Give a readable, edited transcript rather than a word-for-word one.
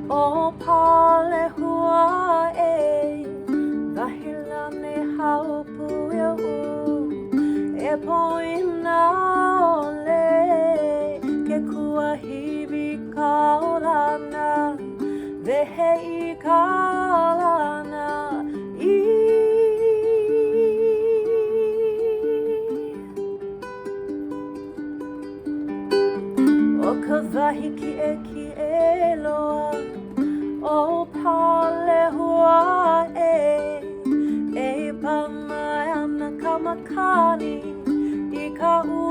O Palehua Vahilane haupu e poina ole ke kua hivi kaolana vehe I kalana O ka wahi ki e loa O Palehua e pamai ana kamakani I ka ua